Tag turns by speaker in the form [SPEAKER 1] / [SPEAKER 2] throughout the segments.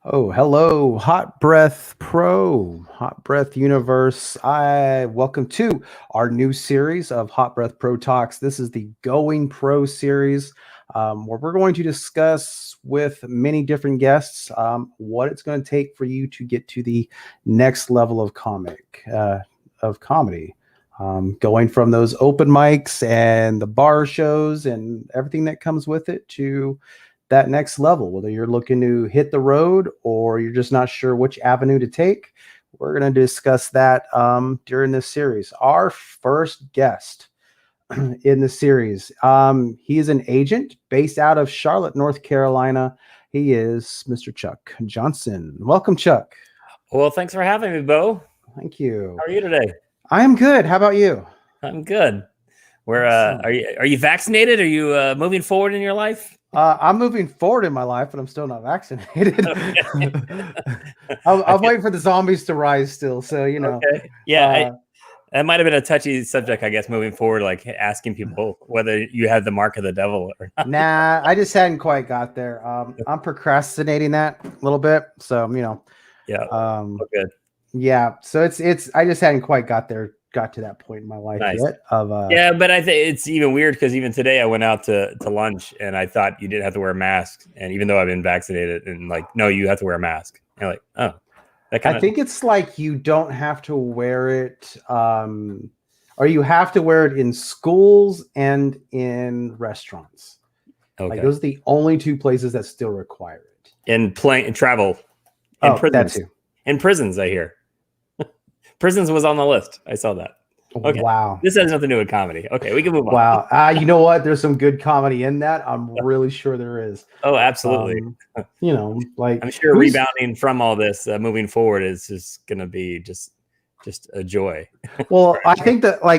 [SPEAKER 1] Oh, hello, Hot Breath Pro, Hot Breath Universe. I welcome to our new series of Hot Breath Pro Talks. This is the Going Pro series, where we're going to discuss with many different guests what it's going to take for you to get to the next level of comedy. Going from those open mics and the bar shows and everything that comes with it to that next level, whether you're looking to hit the road or you're just not sure which avenue to take. We're going to discuss that during this series. Our first guest in the series, he is an agent based out of Charlotte, North Carolina. He is Mr. Chuck Johnson. Welcome, Chuck.
[SPEAKER 2] Well, thanks for having me, Bo.
[SPEAKER 1] Thank you.
[SPEAKER 2] How are you today?
[SPEAKER 1] I am good. How about you?
[SPEAKER 2] I'm good. Are you vaccinated? Are you moving forward in your life?
[SPEAKER 1] I'm moving forward in my life, but I'm still not vaccinated. I'm waiting for the zombies to rise still. So,
[SPEAKER 2] Okay. Yeah, that might have been a touchy subject, I guess, moving forward, like asking people whether you have the mark of the devil or not.
[SPEAKER 1] Nah, I just hadn't quite got there. I'm procrastinating that a little bit. So,
[SPEAKER 2] Yeah.
[SPEAKER 1] Good. Yeah. So I just hadn't quite got to that point in my life yet.
[SPEAKER 2] Yeah, but I think it's even weird because even today I went out to lunch and I thought you didn't have to wear a mask. And even though I've been vaccinated and no, you have to wear a mask. And like, oh,
[SPEAKER 1] I think it's like you don't have to wear it, or you have to wear it in schools and in restaurants. Okay. Like those are the only two places that still require it.
[SPEAKER 2] And travel. And prisons. That too. And prisons, I hear. Prisons was on the list. I saw that. Okay.
[SPEAKER 1] Wow.
[SPEAKER 2] This has nothing to do with comedy. Okay, we can move on.
[SPEAKER 1] Wow. You know what? There's some good comedy in that. I'm really sure there is.
[SPEAKER 2] Oh, absolutely.
[SPEAKER 1] Like
[SPEAKER 2] I'm sure rebounding from all this, moving forward is just going to be just a joy.
[SPEAKER 1] Well, I think that I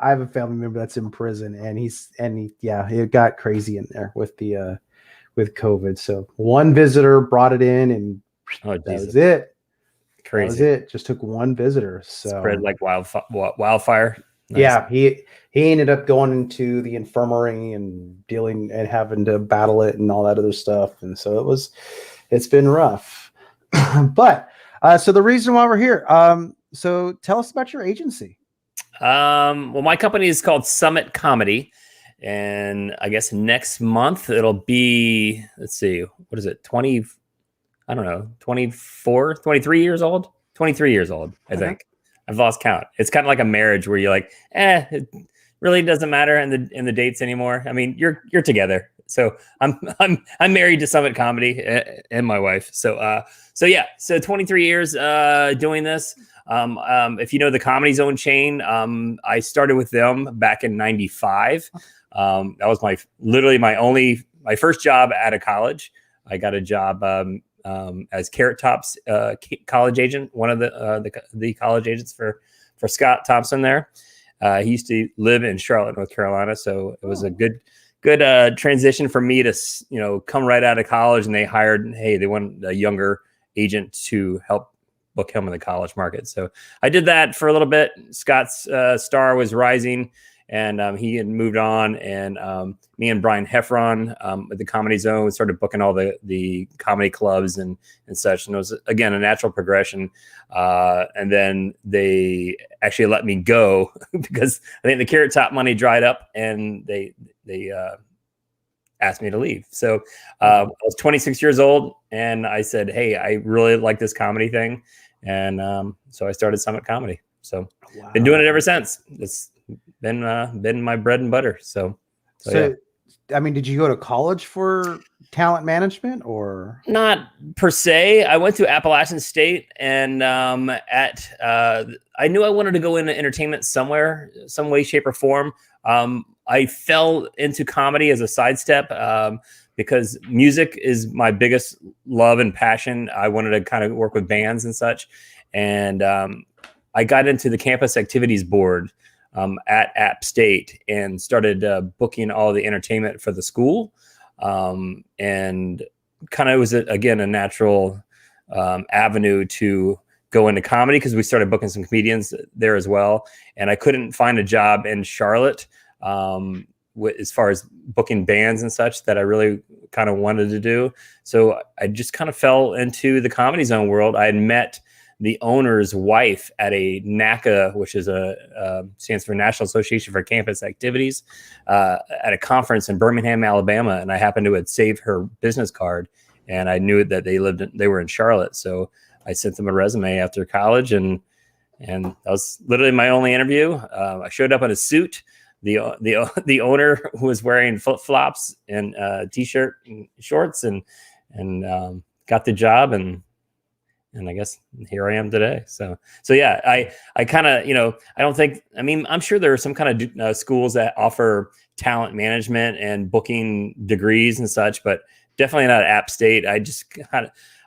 [SPEAKER 1] have a family member that's in prison and it got crazy in there with the with COVID. So one visitor brought it in and that was it.
[SPEAKER 2] Crazy.
[SPEAKER 1] That was it. Just took one visitor. So
[SPEAKER 2] spread like wildfire.
[SPEAKER 1] Nice. Yeah, he ended up going into the infirmary and dealing and having to battle it and all that other stuff. And so it's been rough. But so the reason why we're here, so tell us about your agency.
[SPEAKER 2] Well, my company is called Summit Comedy. And I guess next month it'll be, let's see, what is it? 23 years old, I think. I've lost count. It's kind of like a marriage where you're like, it really doesn't matter in the dates anymore. I mean, you're together. So I'm married to Summit Comedy and my wife. So 23 years doing this. If you know the Comedy Zone chain, I started with them back in '95. That was my first job out of college. I got a job as Carrot Top's college agent, one of the college agents for Scott Thompson there. He used to live in Charlotte, North Carolina, so it was a good transition for me to come right out of college, and they wanted a younger agent to help book him in the college market. So I did that for a little bit. Scott's star was rising. And he had moved on, and me and Brian Heffron at the Comedy Zone started booking all the comedy clubs and such. And it was, again, a natural progression. And then they actually let me go because I think the Carrot Top money dried up, and they asked me to leave. So I was 26 years old, and I said, hey, I really like this comedy thing. And so I started Summit Comedy. So been doing it ever since. It's been my bread and butter. So yeah.
[SPEAKER 1] I mean, did you go to college for talent management or
[SPEAKER 2] not per se? I went to Appalachian State, and I knew I wanted to go into entertainment somewhere, some way, shape, or form. I fell into comedy as a sidestep because music is my biggest love and passion. I wanted to kind of work with bands and such, and I got into the campus activities board at App State and started booking all the entertainment for the school. And kind of was, again, a natural avenue to go into comedy because we started booking some comedians there as well. And I couldn't find a job in Charlotte as far as booking bands and such that I really kind of wanted to do. So I just kind of fell into the Comedy Zone world. I had met the owner's wife at a NACA, which is stands for National Association for Campus Activities, at a conference in Birmingham, Alabama. And I happened to have saved her business card, and I knew that they were in Charlotte. So I sent them a resume after college, and that was literally my only interview. I showed up in a suit. The owner was wearing flip flops and t-shirt and shorts, and got the job, and I guess here I am today. So yeah, I kind of, I don't think, I mean, I'm sure there are some kind of schools that offer talent management and booking degrees and such, but definitely not App State. I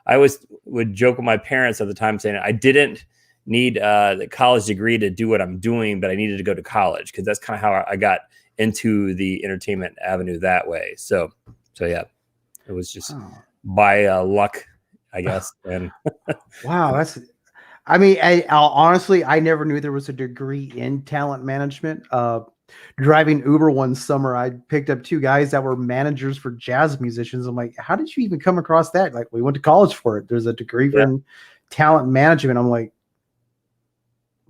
[SPEAKER 2] always would joke with my parents at the time saying I didn't need the college degree to do what I'm doing, but I needed to go to college, because that's kind of how I got into the entertainment avenue that way. So yeah, it was just by luck, I guess. And
[SPEAKER 1] wow, I'll honestly, I never knew there was a degree in talent management. Driving Uber one summer, I picked up two guys that were managers for jazz musicians. I'm like, how did you even come across that? Like, we went to college for it. There's a degree in talent management. I'm like,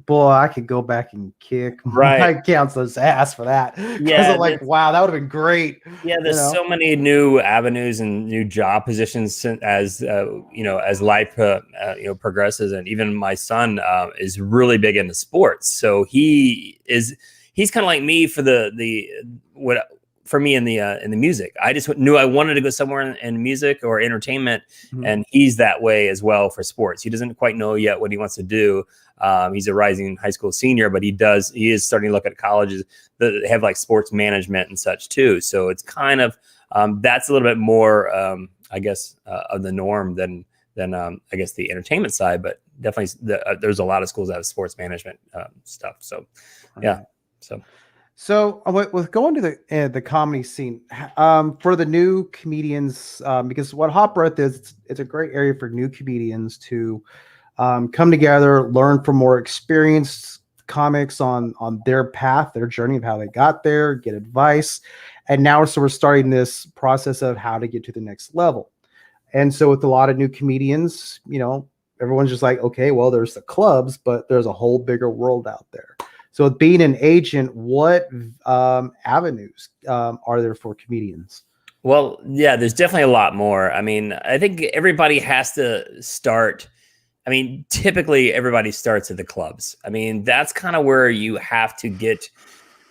[SPEAKER 1] boy, I could go back and kick my counselor's ass for that. Yeah, I'm like, wow, that would have been great.
[SPEAKER 2] Yeah, there's so many new avenues and new job positions as as life progresses, and even my son is really big into sports. So he's kind of like me for for me in the music. I just knew I wanted to go somewhere in music or entertainment, and he's that way as well for sports. He doesn't quite know yet what he wants to do. He's a rising high school senior, but he is starting to look at colleges that have like sports management and such too. So it's kind of that's a little bit more, I guess, of the norm than I guess the entertainment side. But definitely, there's a lot of schools that have sports management stuff. So yeah,
[SPEAKER 1] So with going to the comedy scene, for the new comedians, because what Hot Breath is, it's a great area for new comedians to come together, learn from more experienced comics on their path, their journey of how they got there, get advice. And now we're starting this process of how to get to the next level. And so with a lot of new comedians, everyone's just like, okay, well, there's the clubs, but there's a whole bigger world out there. So with being an agent, what avenues are there for comedians?
[SPEAKER 2] Well, yeah, there's definitely a lot more. I mean, I think everybody has to start. I mean, typically everybody starts at the clubs. I mean, that's kind of where you have to get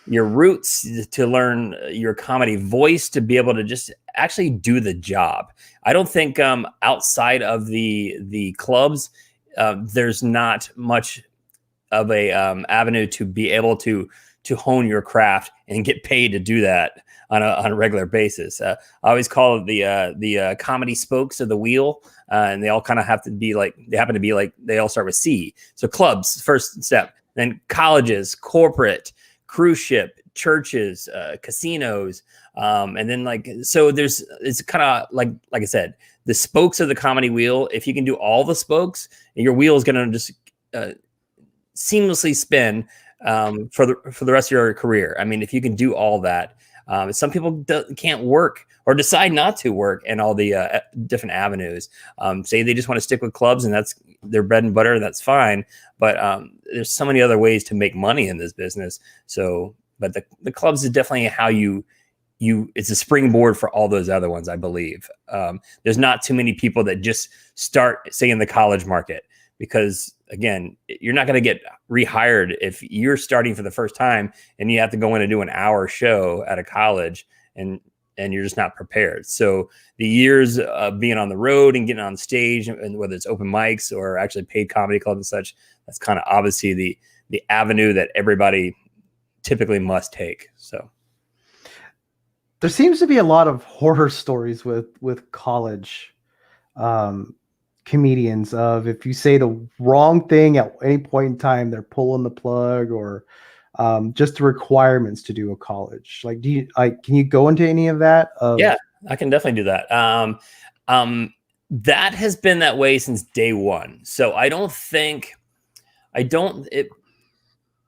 [SPEAKER 2] your roots to learn your comedy voice, to be able to just actually do the job. I don't think outside of the clubs, there's not much of a avenue to be able to hone your craft and get paid to do that on a regular basis. I always call it the comedy spokes of the wheel, and they all kind of happen to be like they all start with C. So clubs, first step, then colleges, corporate, cruise ship, churches, casinos, and then it's kind of like I said, the spokes of the comedy wheel. If you can do all the spokes, your wheel is going to just seamlessly spin for the rest of your career. I mean, if you can do all that, some people can't work or decide not to work in all the different avenues. Say they just want to stick with clubs and that's their bread and butter. That's fine. But there's so many other ways to make money in this business. So, but the clubs is definitely how it's a springboard for all those other ones, I believe. There's not too many people that just start, say, in the college market, because again, you're not going to get rehired if you're starting for the first time and you have to go in and do an hour show at a college and you're just not prepared. So the years of being on the road and getting on stage, and whether it's open mics or actually paid comedy clubs and such, that's kind of obviously the avenue that everybody typically must take. So
[SPEAKER 1] there seems to be a lot of horror stories with college comedians of, if you say the wrong thing at any point in time, they're pulling the plug, or just the requirements to do a college. Like, can you go into any of that?
[SPEAKER 2] Yeah, I can definitely do that. That has been that way since day one. So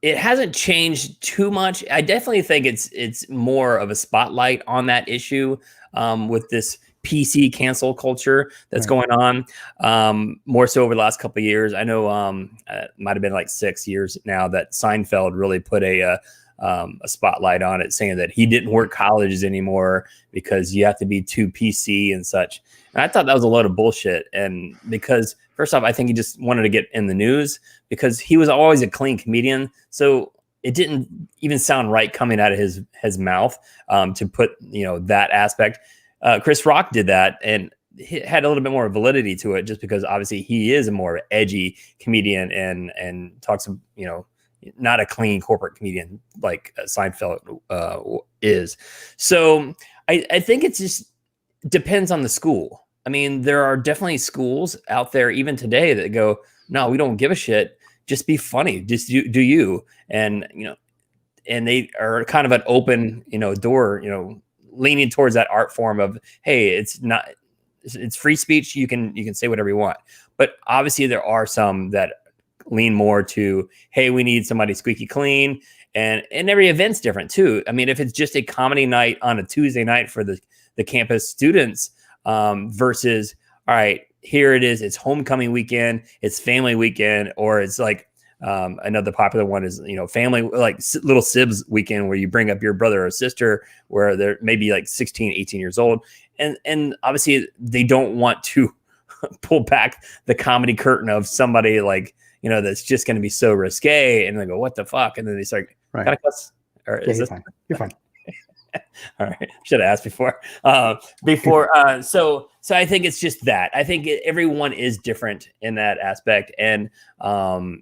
[SPEAKER 2] it hasn't changed too much. I definitely think it's more of a spotlight on that issue with this PC cancel culture that's going on, more so over the last couple of years. I know it might have been like 6 years now that Seinfeld really put a spotlight on it, saying that he didn't work colleges anymore because you have to be too PC and such. And I thought that was a load of bullshit. And because first off, I think he just wanted to get in the news because he was always a clean comedian. So it didn't even sound right coming out of his mouth to put, that aspect. Chris Rock did that, and it had a little bit more validity to it just because obviously he is a more edgy comedian and talks, not a clean corporate comedian like Seinfeld is. So I think it just depends on the school. I mean, there are definitely schools out there even today that go, no, we don't give a shit. Just be funny. Just do you. And, and they are kind of an open, door, leaning towards that art form of, hey, it's free speech. You can say whatever you want. But obviously there are some that lean more to, hey, we need somebody squeaky clean. And every event's different too. I mean, if it's just a comedy night on a Tuesday night for the campus students versus, all right, here it is, it's homecoming weekend, it's family weekend, or it's like another popular one is, family, like little sibs weekend where you bring up your brother or sister where they're maybe like 16, 18 years old. And obviously they don't want to pull back the comedy curtain of somebody like, that's just going to be so risque. And they go, what the fuck? And then they start,
[SPEAKER 1] right.
[SPEAKER 2] Can I cuss? Or
[SPEAKER 1] yeah, you're fine.
[SPEAKER 2] All right. Should have asked before. So I think it's just that. I think everyone is different in that aspect. And, and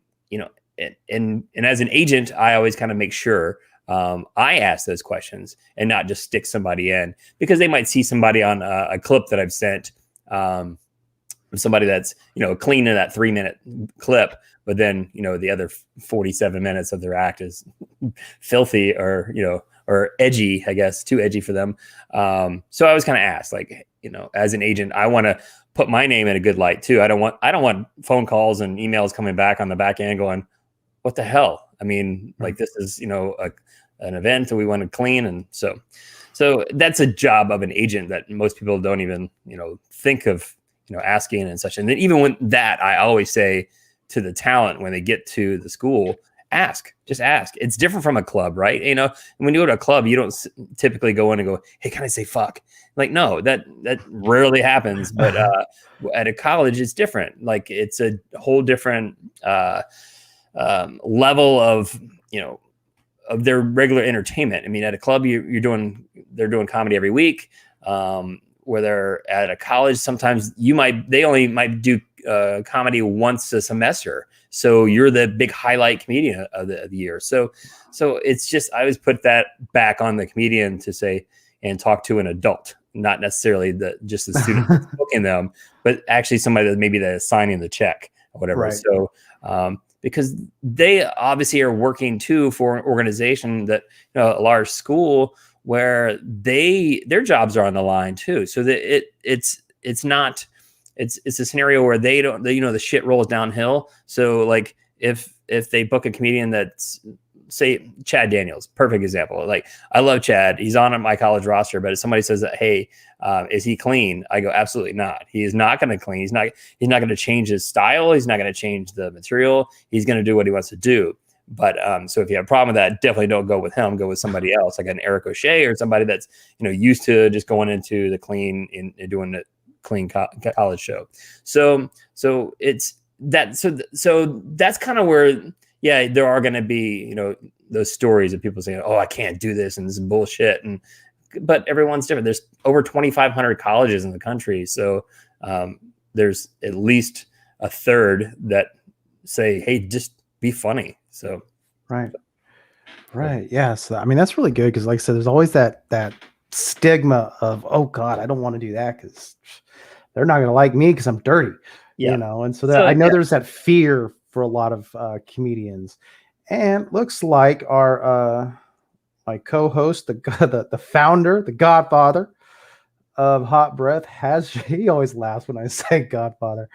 [SPEAKER 2] as an agent, I always kind of make sure I ask those questions and not just stick somebody in, because they might see somebody on a clip that I've sent, somebody that's, clean in that 3-minute clip, but then, the other 47 minutes of their act is filthy or edgy, I guess, too edgy for them. So I was kind of asked, like, as an agent, I want to put my name in a good light too. I don't want phone calls and emails coming back on the back end going, what the hell? I mean, like, this is, an event that we want to clean. And so that's a job of an agent that most people don't even, think of, asking and such. And then even when that, I always say to the talent when they get to the school, just ask. It's different from a club, right? When you go to a club, you don't typically go in and go, hey, can I say fuck? Like, no, that rarely happens. But at a college, it's different. Like, it's a whole different level of, of their regular entertainment. I mean, at a club, they're doing comedy every week. Where they're at a college, sometimes they only might do comedy once a semester. So you're the big highlight comedian of the year. So it's just, I always put that back on the comedian to say and talk to an adult, not necessarily just the student that's booking them, but actually somebody that maybe that's signing the check or whatever.
[SPEAKER 1] Right.
[SPEAKER 2] So because they obviously are working too for an organization that, a large school where their jobs are on the line too. So that it's a scenario where they don't, the shit rolls downhill. So like if they book a comedian that's, say, Chad Daniels, perfect example. Like, I love Chad. He's on my college roster, but if somebody says that, hey, is he clean? I go, absolutely not. He is not going to clean. He's not going to change his style. He's not going to change the material. He's going to do what he wants to do. But so if you have a problem with that, definitely don't go with him. Go with somebody else, like an Eric O'Shea or somebody that's, used to just going into the clean and doing the clean college show. So it's that. So that's kind of where, yeah, there are going to be, those stories of people saying, oh, I can't do this and this is bullshit. But everyone's different. There's over 2,500 colleges in the country. So there's at least a third that say, hey, just be funny. So.
[SPEAKER 1] Right. Yeah. So, I mean, that's really good. Cause like I said, there's always that stigma of, oh God, I don't want to do that because they're not going to like me because I'm dirty, And so I know there's that fear for a lot of comedians, and looks like our my co-host, the founder, the godfather of Hot Breath he always laughs when I say godfather,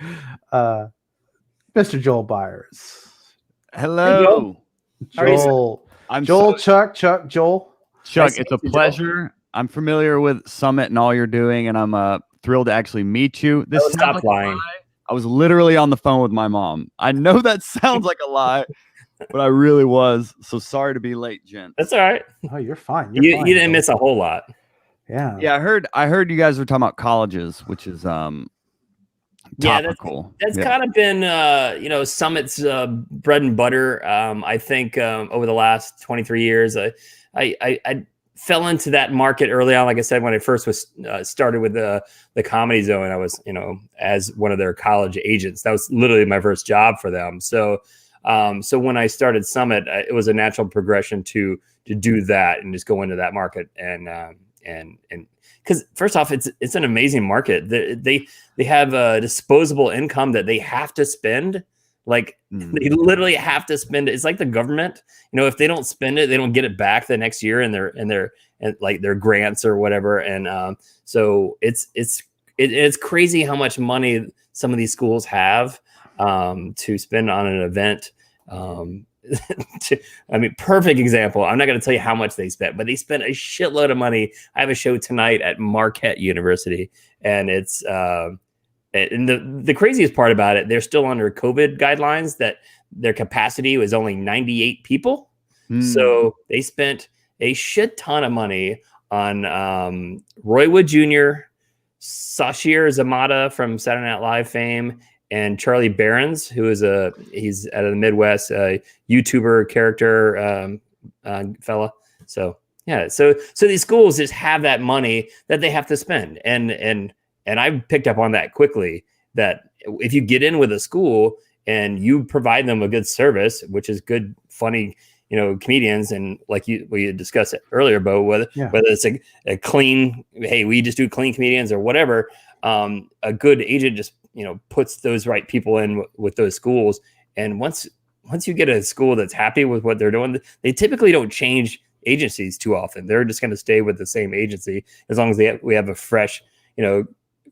[SPEAKER 1] Mr. Joel Byers.
[SPEAKER 3] Hello.
[SPEAKER 1] Joel. Joel, Chuck, Joel.
[SPEAKER 3] Chuck,
[SPEAKER 2] Nice
[SPEAKER 3] it's
[SPEAKER 2] to
[SPEAKER 3] a
[SPEAKER 2] meet you, Joel.
[SPEAKER 3] pleasure. I'm familiar with Summit and all you're doing, and I'm thrilled to actually meet you. This
[SPEAKER 2] Oh,
[SPEAKER 3] sounds
[SPEAKER 2] stop
[SPEAKER 3] like a
[SPEAKER 2] lying.
[SPEAKER 3] lie. I was literally on the phone with my mom. I know that sounds like a lie, but I really was. So sorry to be late, gent.
[SPEAKER 2] That's all right.
[SPEAKER 1] Oh, you're fine.
[SPEAKER 2] You didn't
[SPEAKER 1] Joel.
[SPEAKER 2] miss a whole lot.
[SPEAKER 1] Yeah.
[SPEAKER 3] Yeah, I heard you guys were talking about colleges, which is
[SPEAKER 2] Yeah,
[SPEAKER 3] topical.
[SPEAKER 2] that's kind of been Summit's bread and butter. I think over the last 23 years, I fell into that market early on. Like I said, when I first was started with the Comedy Zone, I was as one of their college agents. That was literally my first job for them. So when I started Summit, it was a natural progression to do that and just go into that market and because first off, it's an amazing market. They have a disposable income that they have to spend. Like they literally have to spend it. It's like the government. If they don't spend it, they don't get it back the next year in their like their grants or whatever. And so it's crazy how much money some of these schools have to spend on an event. Perfect example. I'm not going to tell you how much they spent, but they spent a shitload of money. I have a show tonight at Marquette University, and it's and the craziest part about it, they're still under COVID guidelines that their capacity was only 98 people. So they spent a shit ton of money on Roy Wood Jr., Sashir Zamata from Saturday Night Live fame, and Charlie Barons, who is he's out of the Midwest, YouTuber character fella. So yeah, so these schools just have that money that they have to spend, and I picked up on that quickly. That if you get in with a school and you provide them a good service, which is good, funny, comedians, and like we discussed it earlier, Bo, whether it's a clean, hey, we just do clean comedians or whatever, a good agent just puts those right people in with those schools. And once you get a school that's happy with what they're doing, they typically don't change agencies too often. They're just going to stay with the same agency as long as we have a fresh,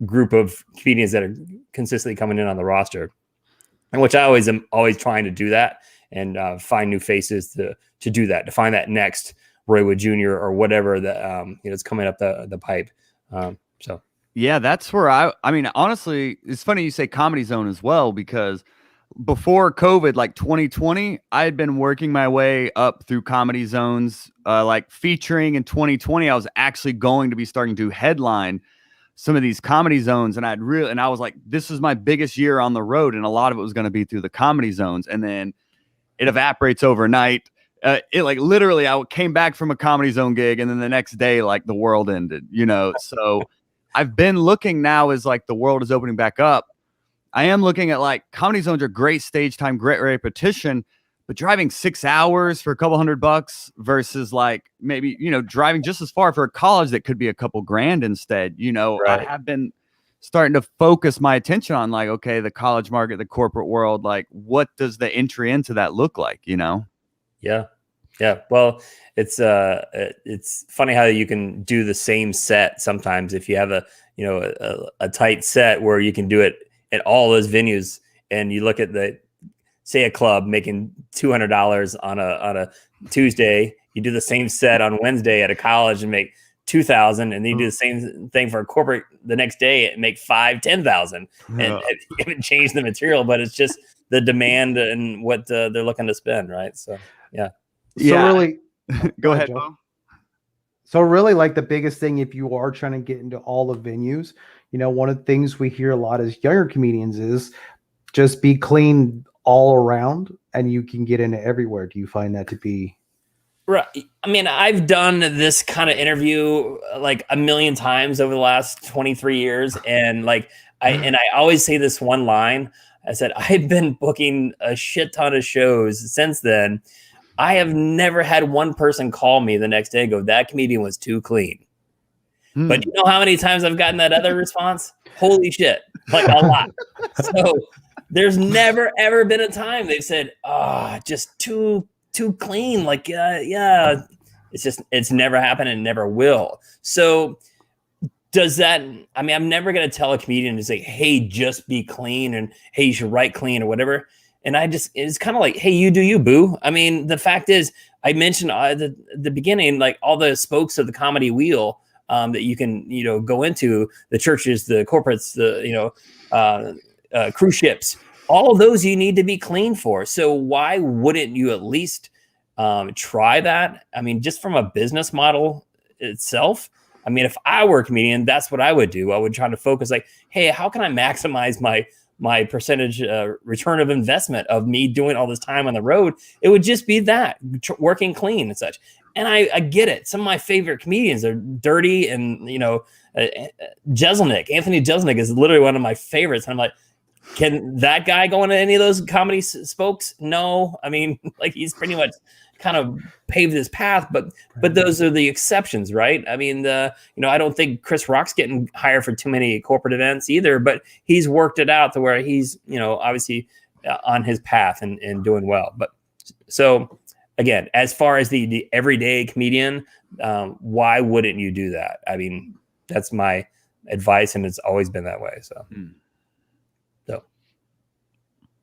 [SPEAKER 2] group of comedians that are consistently coming in on the roster. And which I am always trying to do that and find new faces to do that, to find that next Roy Wood Jr. or whatever that is coming up the pipe. So.
[SPEAKER 3] Yeah, that's where I mean, honestly, it's funny you say Comedy Zone as well, because before COVID, like 2020, I had been working my way up through Comedy Zones, like featuring in 2020. I was actually going to be starting to headline some of these Comedy Zones, and I was like, this is my biggest year on the road, and a lot of it was going to be through the Comedy Zones, and then it evaporates overnight. It like literally, I came back from a Comedy Zone gig, and then the next day, like the world ended, so. I've been looking now as like the world is opening back up. I am looking at like Comedy Zones are great stage time, great repetition, but driving 6 hours for a couple $100 versus like maybe, driving just as far for a college that could be a couple grand instead.
[SPEAKER 2] Right.
[SPEAKER 3] I have been starting to focus my attention on like, okay, the college market, the corporate world, like what does the entry into that look like,
[SPEAKER 2] Yeah. Yeah. Well, it's funny how you can do the same set sometimes if you have a tight set where you can do it at all those venues, and you look at say a club making $200 on a Tuesday, you do the same set on Wednesday at a college and make $2,000, and then you do the same thing for a corporate the next day and make $10,000. And you haven't changed the material, but it's just the demand and what they're looking to spend, right? So yeah.
[SPEAKER 1] So really,
[SPEAKER 3] go ahead, Bo.
[SPEAKER 1] So really, like the biggest thing, if you are trying to get into all the venues, one of the things we hear a lot as younger comedians is just be clean all around, and you can get into everywhere. Do you find that to be
[SPEAKER 2] right? I mean, I've done this kind of interview like a million times over the last 23 years, and like I always say this one line. I said I've been booking a shit ton of shows since then. I have never had one person call me the next day and go, that comedian was too clean. But you know how many times I've gotten that other response? Holy shit. Like a lot. So there's never, ever been a time they've said, just too clean. Like, yeah, it's never happened and never will. So does that, I mean, I'm never going to tell a comedian to say, hey, just be clean and hey, you should write clean or whatever. And it's kind of like, hey, you do you, boo. I mean, the fact is, I mentioned at the beginning, like all the spokes of the comedy wheel that you can, go into, the churches, the corporates, the, cruise ships, all of those you need to be clean for. So why wouldn't you at least try that? I mean, just from a business model itself, I mean, if I were a comedian, that's what I would do. I would try to focus like, hey, how can I maximize my percentage return of investment of me doing all this time on the road? It would just be that working clean and such. And I get it. Some of my favorite comedians are dirty, and Jeselnik, Anthony Jeselnik is literally one of my favorites. And I'm like, can that guy go into any of those comedy spokes? No. I mean, like, he's pretty much kind of paved his path, but those are the exceptions, right? I mean, I don't think Chris Rock's getting hired for too many corporate events either, but he's worked it out to where he's, obviously on his path and doing well. But so again, as far as the everyday comedian, why wouldn't you do that? I mean, that's my advice, and it's always been that way. So.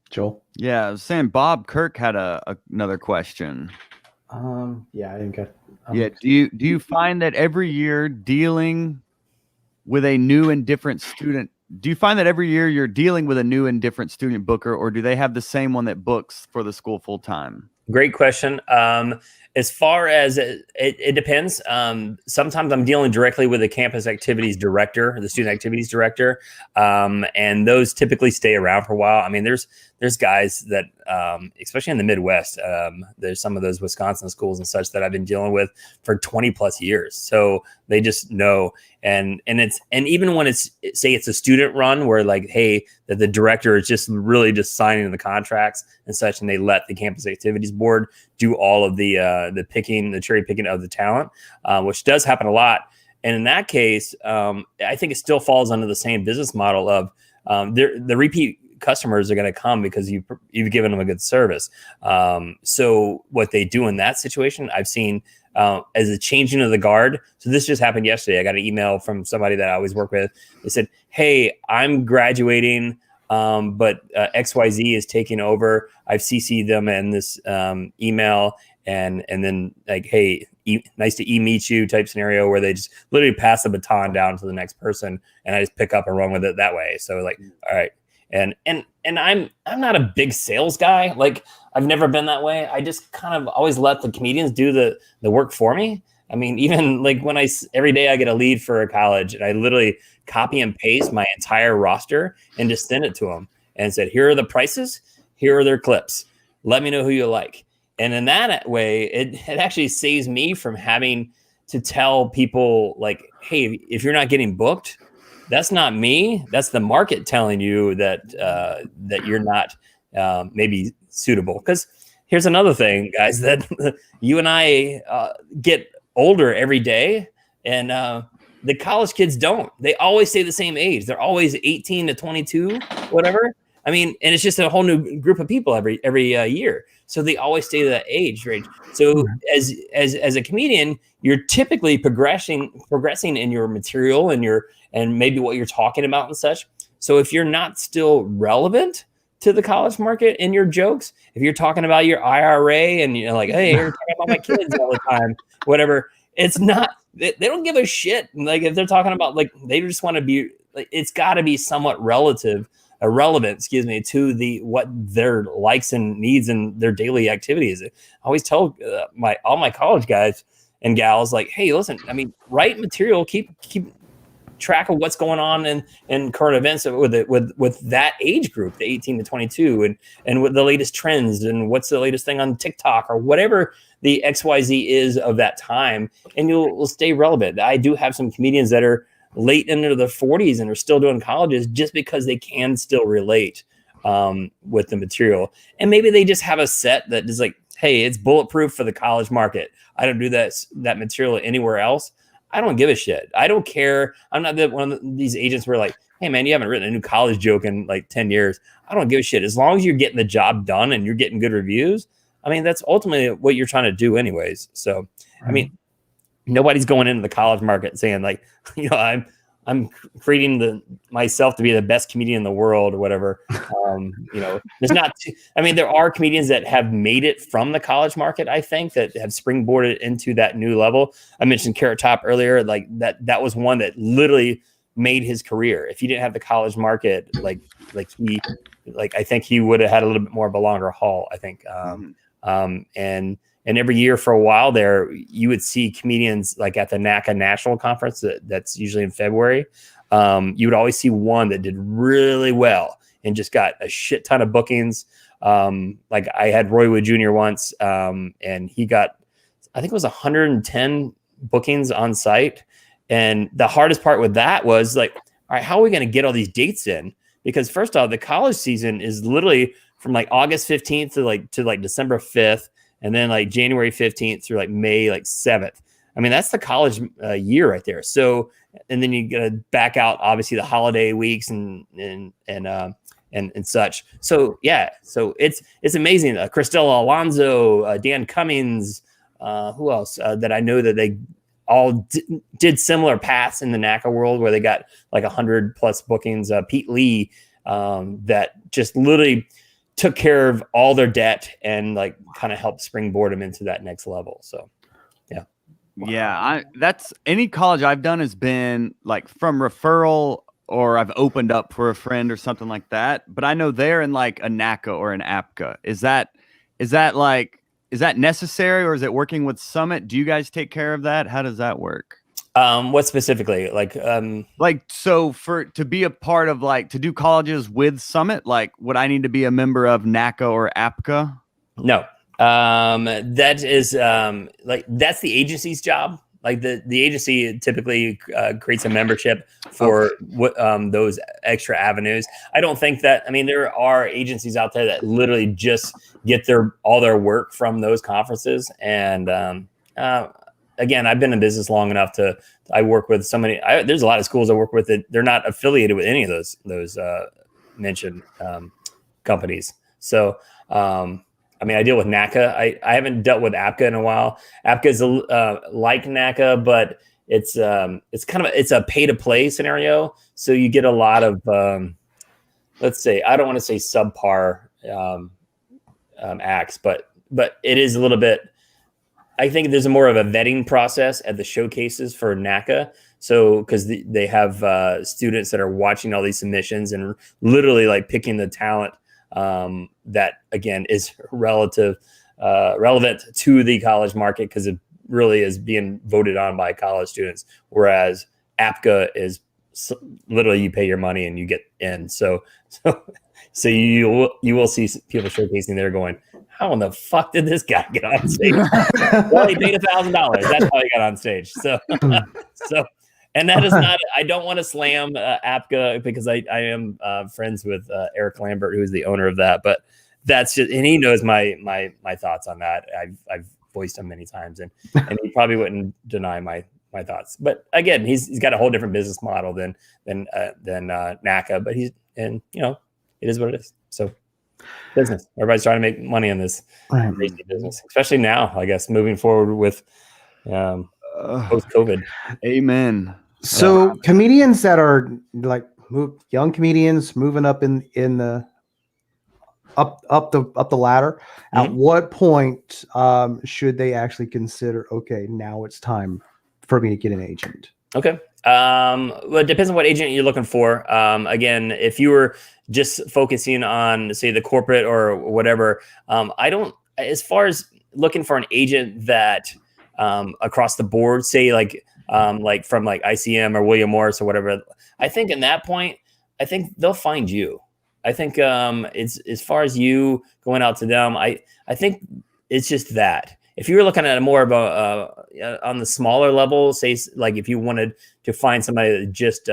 [SPEAKER 1] Joel?
[SPEAKER 3] Yeah, I was saying Bob Kirk had another question.
[SPEAKER 1] Yeah, I didn't get.
[SPEAKER 3] Yeah, do you find that every year dealing with a new and different student? Do you find that every year you're dealing with a new and different student booker, or do they have the same one that books for the school full time?
[SPEAKER 2] Great question. As far as it depends. Sometimes I'm dealing directly with the campus activities director, the student activities director, and those typically stay around for a while. I mean, there's guys that, especially in the Midwest, there's some of those Wisconsin schools and such that I've been dealing with for 20 plus years. So they just know, and even when it's a student run where like, hey, that the director is just really just signing the contracts and such, and they let the campus activities board do all of the cherry picking of the talent, which does happen a lot. And in that case, I think it still falls under the same business model of the repeat customers are going to come because you've given them a good service. So what they do in that situation, I've seen as a changing of the guard. So this just happened yesterday. I got an email from somebody that I always work with. They said, hey, I'm graduating, but XYZ is taking over. I've CC'd them in this email, and then like, hey, nice to meet you type scenario where they just literally pass the baton down to the next person, and I just pick up and run with it that way. So like, all right. And I'm not a big sales guy. Like, I've never been that way. I just kind of always let the comedians do the work for me. I mean, even like when every day I get a lead for a college, and I literally copy and paste my entire roster and just send it to them and said, here are the prices, here are their clips. Let me know who you like. And in that way, it actually saves me from having to tell people like, hey, if you're not getting booked, that's not me. That's the market telling you that that you're not maybe suitable. Because here's another thing, guys, that you and I get older every day, and the college kids don't. They always stay the same age. They're always 18 to 22, whatever. I mean, and it's just a whole new group of people every year. So they always stay that age range. So as a comedian, you're typically progressing in your material and maybe what you're talking about and such. So if you're not still relevant to the college market in your jokes, if you're talking about your IRA and you're like, hey, you're talking about my kids all the time, whatever, it's not, they don't give a shit. Like if they're talking about, like, they just want to be, like, it's got to be somewhat relevant, to what their likes and needs and their daily activities. I always tell all my college guys and gals, like, hey, listen, I mean, write material, keep track of what's going on in current events with that age group, the 18 to 22, and with the latest trends and what's the latest thing on TikTok or whatever the XYZ is of that time, and you'll stay relevant. I do have some comedians that are late into their 40s and are still doing colleges just because they can still relate with the material. And maybe they just have a set that is like, hey, it's bulletproof for the college market. I don't do that material anywhere else. I don't give a shit. I don't care. I'm not one of these agents where like, hey man, you haven't written a new college joke in like 10 years. I don't give a shit. As long as you're getting the job done and you're getting good reviews, I mean, that's ultimately what you're trying to do anyways. So, I mean, nobody's going into the college market saying like, creating myself to be the best comedian in the world or whatever. There's not. There are comedians that have made it from the college market. I think that have springboarded into that new level. I mentioned Carrot Top earlier. Like that was one that literally made his career. If he didn't have the college market, I think he would have had a little bit more of a longer haul. I think. And every year for a while there, you would see comedians like at the NACA National Conference that's usually in February. You would always see one that did really well and just got a shit ton of bookings. Like I had Roy Wood Jr. once, and he got, I think it was 110 bookings on site. And the hardest part with that was like, all right, how are we going to get all these dates in? Because first off, the college season is literally from like August 15th to December 5th. And then like January 15th through like May 7th. That's the college year right there. So, and then you got to back out obviously the holiday weeks and such. So yeah, so it's amazing. Cristela Alonso, Dan Cummings, who else that I know that they all did similar paths in the NACA world where they got like 100+ bookings. Pete Lee, that just literally took care of all their debt and like kind of helped springboard them into that next level. So, yeah.
[SPEAKER 3] Yeah. That's any college I've done has been like from referral or I've opened up for a friend or something like that. But I know they're in like a NACA or an APCA. Is that necessary or is it working with Summit? Do you guys take care of that? How does that work?
[SPEAKER 2] What specifically?
[SPEAKER 3] So to be a part of to do colleges with Summit, would I need to be a member of NACA or APCA?
[SPEAKER 2] No. That is that's the agency's job. Like the agency typically creates a membership for those extra avenues. I don't think that, there are agencies out there that literally just get all their work from those conferences. And, again, I've been in business long enough I work with so many. There's a lot of schools I work with that they're not affiliated with any of those mentioned companies. So, I deal with NACA. I haven't dealt with APCA in a while. APCA is like NACA, but it's a pay to play scenario. So you get a lot of, let's say, I don't want to say subpar acts, but it is a little bit. I think there's more of a vetting process at the showcases for NACA. So, because they have students that are watching all these submissions and literally like picking the talent that, again, is relevant to the college market because it really is being voted on by college students. Whereas APCA is literally you pay your money and you get in. So you will see people showcasing there going, how in the fuck did this guy get on stage? Well, he paid $1,000. That's how he got on stage. So, and that is not. I don't want to slam APCA because I am friends with Eric Lambert, who's the owner of that. But that's just, and he knows my thoughts on that. I've voiced them many times, and he probably wouldn't deny my thoughts. But again, he's got a whole different business model than NACA. But it is what it is. So. Business. Everybody's trying to make money in this crazy business, especially now, I guess, moving forward with post-COVID.
[SPEAKER 3] Amen.
[SPEAKER 1] So comedians that are like young comedians moving up in the up the ladder, at what point should they actually consider, okay, now it's time for me to get an agent?
[SPEAKER 2] Okay. Well, it depends on what agent you're looking for. Again, if you were just focusing on, say, the corporate or whatever, as far as looking for an agent that across the board, say like from like ICM or William Morris or whatever, I think in that point, I think they'll find you. I think it's as far as you going out to them, I think it's just that. If you were looking at a more of a on the smaller level, say like if you wanted to find somebody that just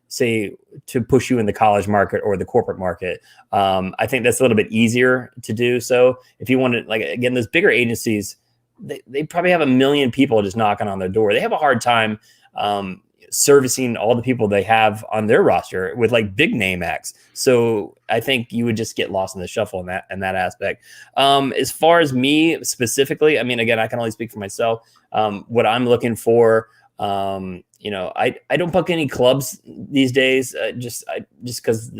[SPEAKER 2] say to push you in the college market or the corporate market, I think that's a little bit easier to do. So if you wanted, like, again, those bigger agencies, they probably have 1 million people just knocking on their door. They have a hard time servicing all the people they have on their roster with like big name acts. So I think you would just get lost in the shuffle in that aspect. As far as me specifically, I mean, again, I can only speak for myself. What I'm looking for I don't book any clubs these days. Just because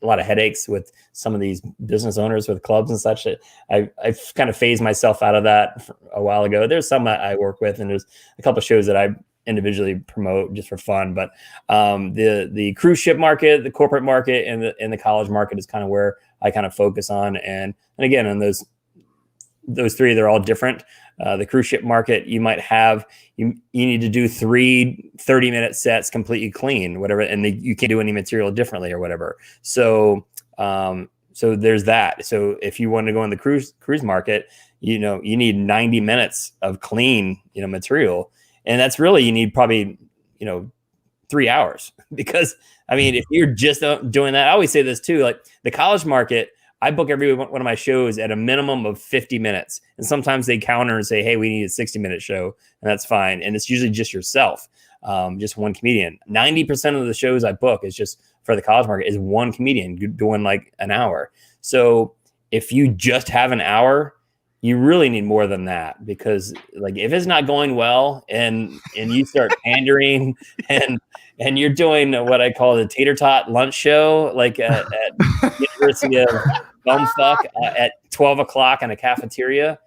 [SPEAKER 2] a lot of headaches with some of these business owners with clubs and such. I've kind of phased myself out of that a while ago. There's some I work with, and there's a couple of shows that I individually promote just for fun. But the cruise ship market, the corporate market, and the college market is kind of where I kind of focus on. And again, on those three, they're all different. The cruise ship market, you might have, you need to do 3 30-minute sets completely clean, whatever, and you can't do any material differently or whatever. So there's that. So if you want to go in the cruise market, you need 90 minutes of clean, material. And that's really, you need probably, 3 hours, because if you're just doing that, I always say this too, like the college market, I book every one of my shows at a minimum of 50 minutes. And sometimes they counter and say, hey, we need a 60-minute show. And that's fine. And it's usually just yourself, just one comedian. 90% of the shows I book is just for the college market is one comedian doing like an hour. So if you just have an hour, you really need more than that, because like if it's not going well and you start pandering and you're doing what I call the tater tot lunch show, like at University of Bumfuck at 12 o'clock in a cafeteria,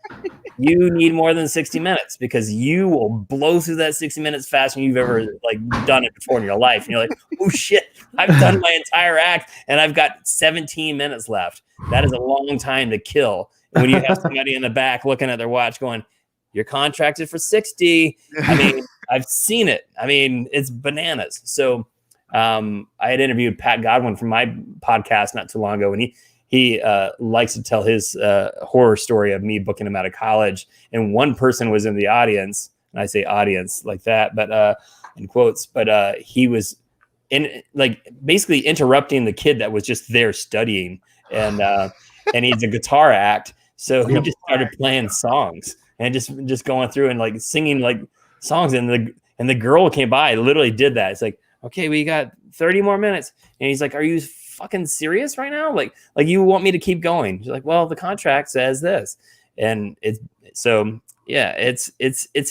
[SPEAKER 2] you need more than 60 minutes, because you will blow through that 60 minutes faster than you've ever like done it before in your life. And you're like, oh shit, I've done my entire act and I've got 17 minutes left. That is a long time to kill. When you have somebody in the back looking at their watch going, you're contracted for 60. I've seen it. It's bananas. So I had interviewed Pat Godwin from my podcast not too long ago, and he likes to tell his horror story of me booking him out of college. And one person was in the audience, and I say audience like that, but in quotes, but he was basically interrupting the kid that was just there studying, and he's a guitar act. So he just started playing songs and just going through and like singing like songs. And the girl came by, literally did that. It's like, okay, we got 30 more minutes. And he's like, are you fucking serious right now? Like you want me to keep going? She's like, well, the contract says this. And it's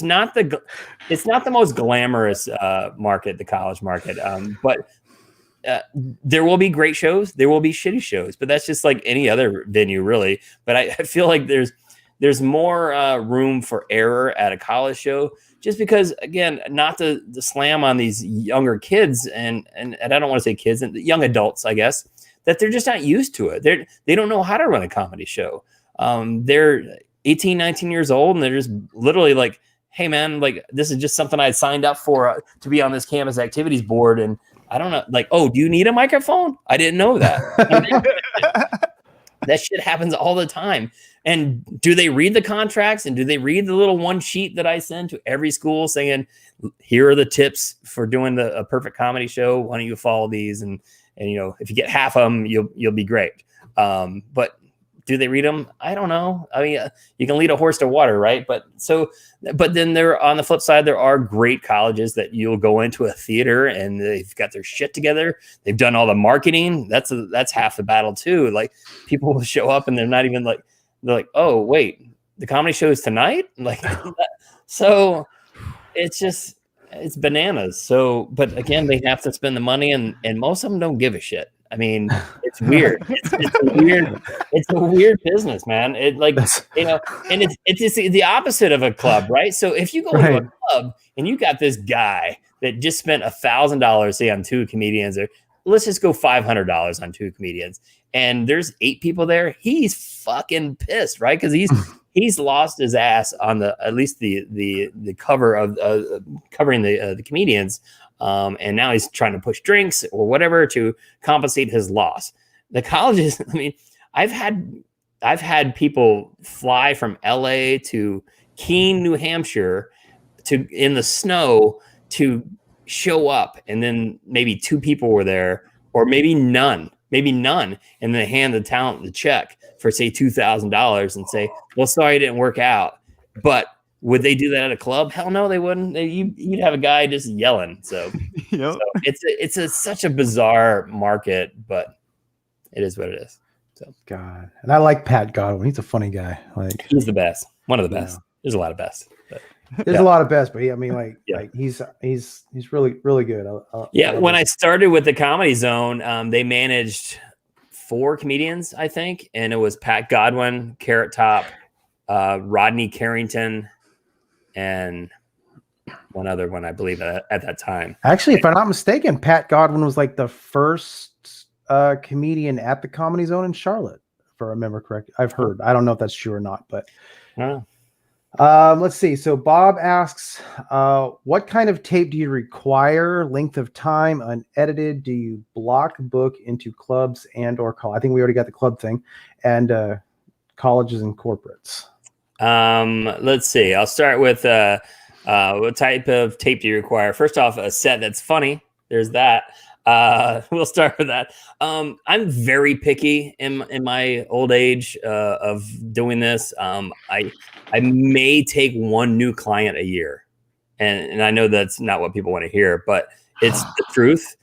[SPEAKER 2] not the most glamorous market, the college market. But there will be great shows, there will be shitty shows, but that's just like any other venue, really. But I feel like there's more room for error at a college show, just because, again, not to slam on these younger kids and I don't want to say kids, and young adults, I guess, that they're just not used to it. They don't know how to run a comedy show. They're 18, 19 years old, and they're just literally like, hey man, like this is just something I signed up for to be on this campus activities board, and I don't know, like, oh, do you need a microphone? I didn't know that. That shit happens all the time. And do they read the contracts, and do they read the little one sheet that I send to every school saying, here are the tips for doing a perfect comedy show. Why don't you follow these? And if you get half of them, you'll be great. But do they read them? I don't know. You can lead a horse to water, right? But then on the flip side, there are great colleges that you'll go into a theater and they've got their shit together. They've done all the marketing. That's half the battle too. Like people will show up and they're not even like, they're like, oh wait, the comedy show is tonight. Like, so it's bananas. So, but again, they have to spend the money, and most of them don't give a shit. It's weird. It's a weird business, man. And it's just the opposite of a club, right? So if you go to a club and you got this guy that just spent $1,000, say, on 2 comedians, or let's just go $500 on 2 comedians, and there's 8 people there, he's fucking pissed, right? Because he's lost his ass on at least the cover of covering the comedians. And now he's trying to push drinks or whatever to compensate his loss. The colleges, I've had people fly from LA to Keene, New Hampshire in the snow to show up. And then maybe 2 people were there, or maybe none. And then they hand the talent the check for, say, $2,000 and say, well, sorry, it didn't work out. But would they do that at a club? Hell no, they wouldn't. You'd have a guy just yelling. So,
[SPEAKER 3] yep.
[SPEAKER 2] So it's such a bizarre market, but it is what it is. So
[SPEAKER 1] God, and I like Pat Godwin. He's a funny guy. Like
[SPEAKER 2] he's the best, one of the best. There's a lot of best. But.
[SPEAKER 1] There's
[SPEAKER 2] Yeah.
[SPEAKER 1] a lot of best, but I mean, like,
[SPEAKER 2] Yeah.
[SPEAKER 1] like he's really good.
[SPEAKER 2] Yeah, when I started with the Comedy Zone, they managed 4 comedians, I think, and it was Pat Godwin, Carrot Top, Rodney Carrington, and one other one, I believe, at that time.
[SPEAKER 1] Actually, if I'm not mistaken, Pat Godwin was like the first comedian at the Comedy Zone in Charlotte, if I remember correctly. I've heard. I don't know if that's true or not, but
[SPEAKER 2] Oh.
[SPEAKER 1] let's see. So Bob asks, what kind of tape do you require? Length of time, unedited? Do you block book into clubs and or call? I think we already got the club thing, and colleges and corporates.
[SPEAKER 2] Let's see. I'll start with what type of tape do you require? First off, a set that's funny. There's that. We'll start with that. I'm very picky in my old age of doing this. I may take one new client a year, and I know that's not what people want to hear, but it's the truth.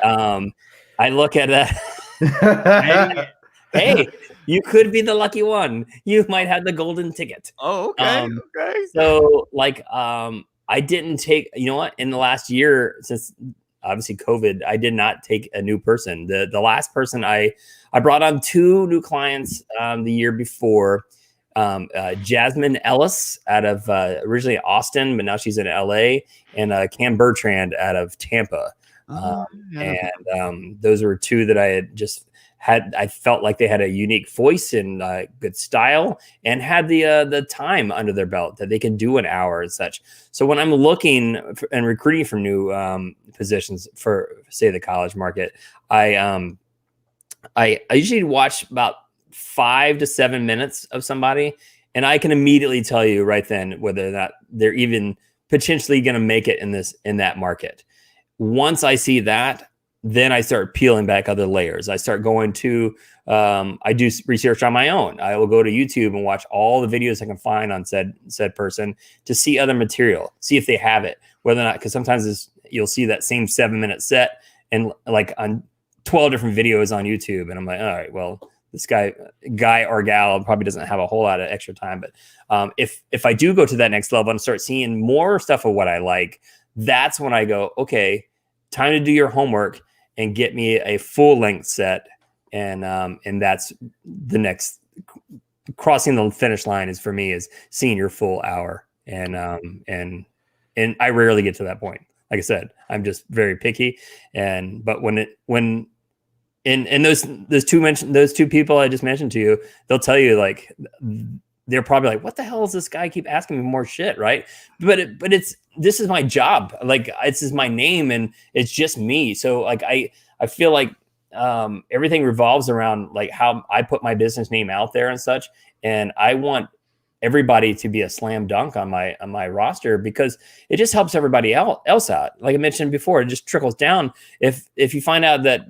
[SPEAKER 2] I look at that. Hey, you could be the lucky one. You might have the golden ticket.
[SPEAKER 3] Oh, okay. Okay.
[SPEAKER 2] So I didn't take, you know what, in the last year, since obviously COVID, I did not take a new person. The last person I brought on 2 new clients the year before. Jasmine Ellis out of originally Austin, but now she's in LA, and Cam Bertrand out of Tampa. And those were 2 that I had just had. I felt like they had a unique voice and good style, and had the time under their belt that they can do an hour and such. So when I'm looking and recruiting for new positions for, say, the college market, I usually watch about 5 to 7 minutes of somebody, and I can immediately tell you right then whether or not they're even potentially going to make it in that market. Once I see that, then I start peeling back other layers. I start going to, I do research on my own. I will go to YouTube and watch all the videos I can find on said person to see other material, see if they have it, whether or not, because sometimes you'll see that same 7-minute set and like on 12 different videos on YouTube. And I'm like, all right, well, this guy or gal probably doesn't have a whole lot of extra time. But if I do go to that next level and start seeing more stuff of what I like, that's when I go, okay, time to do your homework and get me a full length set. And that's the next crossing the finish line is for me is seeing your full hour. And I rarely get to that point. Like I said, I'm just very picky. But when those 2 people I just mentioned to you, they'll tell you, like, they're probably like, what the hell is this guy keep asking me more shit, right? But this is my job. Like, this is my name, and it's just me. So like I feel like everything revolves around like how I put my business name out there and such. And I want everybody to be a slam dunk on my roster, because it just helps everybody else out. Like I mentioned before, it just trickles down. If you find out that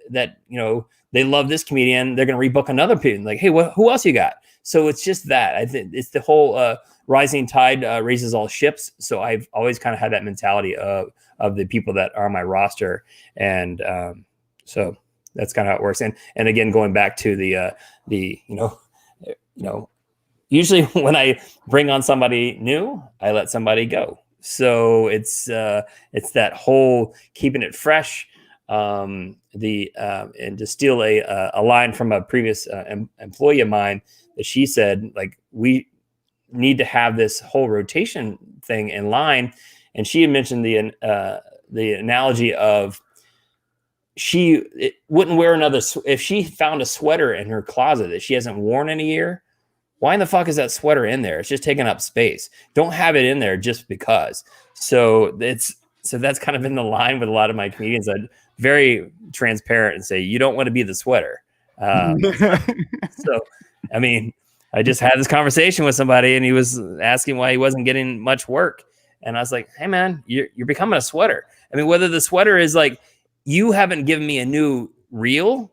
[SPEAKER 2] you know they love this comedian, they're going to rebook another person. Like, hey, who else you got? So it's just that. I think it's the whole rising tide raises all ships. So I've always kind of had that mentality of the people that are on my roster, and so that's kind of how it works. And again, going back to the usually when I bring on somebody new, I let somebody go. So it's that whole keeping it fresh. And to steal a line from a previous employee of mine, that she said, like, we need to have this whole rotation thing in line. And she had mentioned the analogy of wouldn't wear another, if she found a sweater in her closet that she hasn't worn in a year, why in the fuck is that sweater in there? It's just taking up space. Don't have it in there just because. So that's kind of in the line with a lot of my comedians. I'm very transparent and say, you don't want to be the sweater. So, I mean, I just had this conversation with somebody, and he was asking why he wasn't getting much work. And I was like, hey man, you're becoming a sweater. I mean, whether the sweater is like, you haven't given me a new reel